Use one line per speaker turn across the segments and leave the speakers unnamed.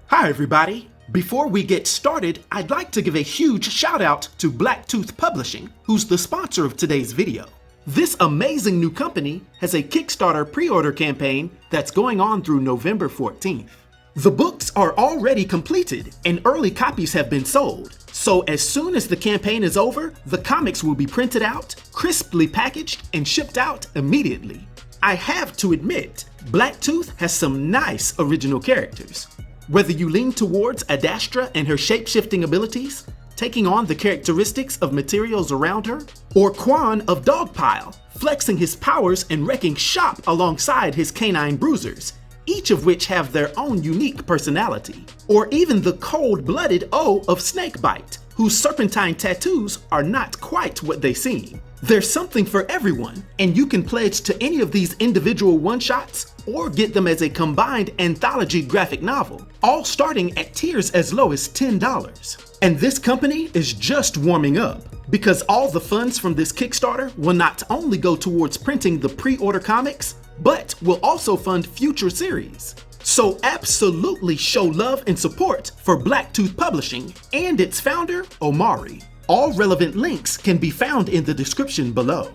Hi everybody! Before we get started, I'd like to give a huge shout out to BlackTooth Publishing, who's the sponsor of today's video. This amazing new company has a Kickstarter pre-order campaign that's going on through November 14th. The books are already completed and early copies have been sold, so as soon as the campaign is over, the comics will be printed out, crisply packaged, and shipped out immediately. I have to admit, BlackTooth has some nice original characters. Whether you lean towards Adastra and her shape-shifting abilities, taking on the characteristics of materials around her, or Quan of Dogpile, flexing his powers and wrecking shop alongside his canine bruisers, each of which have their own unique personality, or even the cold-blooded O of Snakebite, whose serpentine tattoos are not quite what they seem. There's something for everyone, and you can pledge to any of these individual one-shots or get them as a combined anthology graphic novel, all starting at tiers as low as $10. And this company is just warming up, because all the funds from this Kickstarter will not only go towards printing the pre-order comics, but will also fund future series. So absolutely show love and support for BlackTooth Publishing and its founder, Omari. All relevant links can be found in the description below.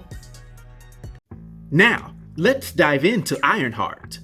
Now, let's dive into Ironheart.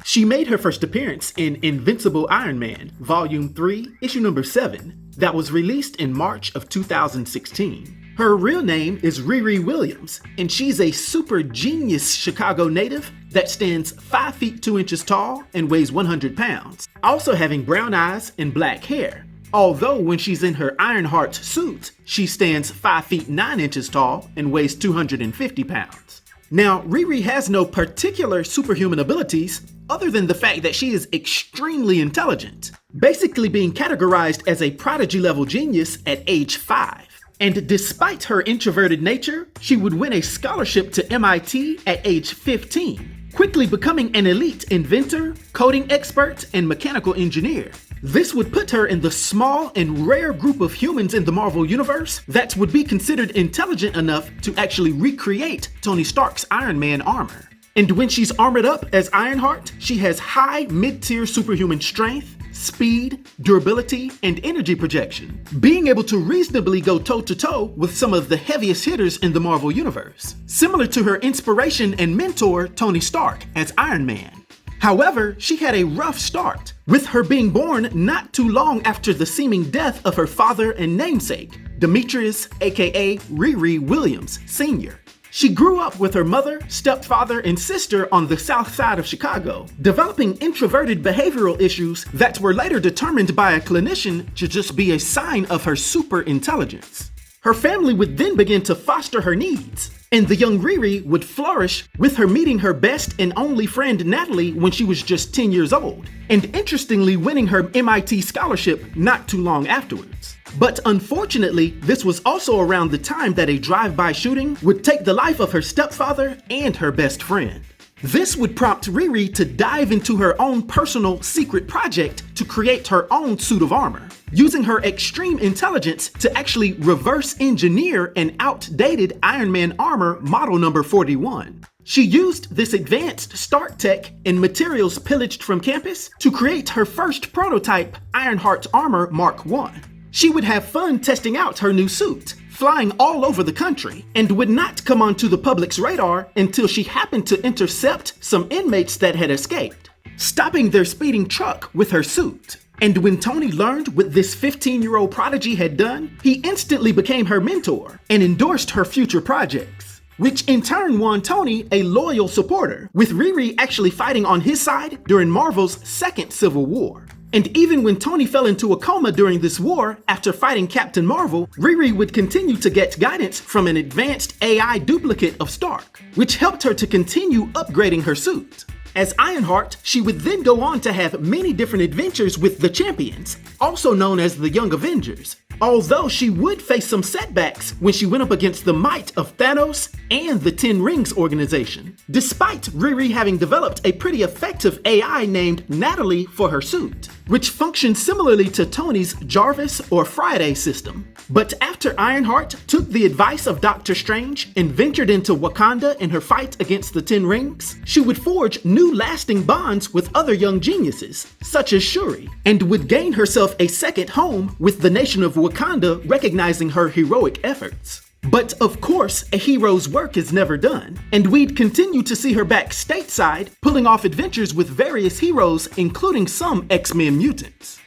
She made her first appearance in Invincible Iron Man, Volume 3, Issue number 7, that was released in March of 2016. Her real name is Riri Williams, and she's a super genius Chicago native that stands 5 feet 2 inches tall and weighs 100 pounds, also having brown eyes and black hair. Although when she's in her Ironheart suit, she stands 5 feet 9 inches tall and weighs 250 pounds. Now, Riri has no particular superhuman abilities other than the fact that she is extremely intelligent, basically being categorized as a Prodigy level genius at age 5. And despite her introverted nature, she would win a scholarship to M.I.T. at age 15, quickly becoming an elite inventor, coding expert, and mechanical engineer. This would put her in the small and rare group of humans in the Marvel Universe that would be considered intelligent enough to actually recreate Tony Stark's Iron Man armor. And when she's armored up as Ironheart, she has high mid-tier superhuman strength, speed, durability, and energy projection, being able to reasonably go toe-to-toe with some of the heaviest hitters in the Marvel Universe, similar to her inspiration and mentor Tony Stark as Iron Man. However, she had a rough start, with her being born not too long after the seeming death of her father and namesake, Demetrius aka Riri Williams Sr. She grew up with her mother, stepfather, and sister on the Southside of Chicago, developing introverted behavioral issues that were later determined by a clinician to just be a sign of her super intelligence. Her family would then begin to foster her needs, and the young Riri would flourish with her meeting her best and only friend Natalie when she was just 10 years old, and interestingly winning her MIT scholarship not too long afterwards. But unfortunately, this was also around the time that a drive-by shooting would take the life of her stepfather and her best friend. This would prompt Riri to dive into her own personal secret project to create her own suit of armor, using her extreme intelligence to actually reverse engineer an outdated Iron Man armor model number 41. She used this advanced Stark tech and materials pillaged from campus to create her first prototype Ironheart Armor Mark I. She would have fun testing out her new suit, flying all over the country, and would not come onto the public's radar until she happened to intercept some inmates that had escaped, stopping their speeding truck with her suit. And when Tony learned what this 15-year-old prodigy had done, he instantly became her mentor and endorsed her future projects, which in turn won Tony a loyal supporter, with Riri actually fighting on his side during Marvel's second Civil War. And even when Tony fell into a coma during this war after fighting Captain Marvel, Riri would continue to get guidance from an advanced AI duplicate of Stark, which helped her to continue upgrading her suit. As Ironheart, she would then go on to have many different adventures with the Champions, also known as the Young Avengers, although she would face some setbacks when she went up against the might of Thanos and the Ten Rings organization, despite Riri having developed a pretty effective AI named Natalie for her suit, which functions similarly to Tony's Jarvis or Friday system. But after Ironheart took the advice of Doctor Strange and ventured into Wakanda in her fight against the Ten Rings, she would forge new lasting bonds with other young geniuses, such as Shuri, and would gain herself a second home with the nation of Wakanda recognizing her heroic efforts. But of course, a hero's work is never done, and we'd continue to see her back stateside, pulling off adventures with various heroes, including some X-Men mutants.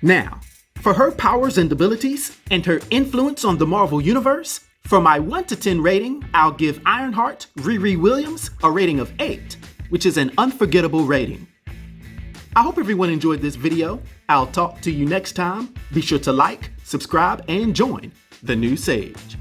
Now, for her powers and abilities, and her influence on the Marvel Universe, for my 1 to 10 rating, I'll give Ironheart Riri Williams a rating of 8, which is an unforgettable rating. I hope everyone enjoyed this video. I'll talk to you next time. Be sure to like, subscribe, and join the new Sage.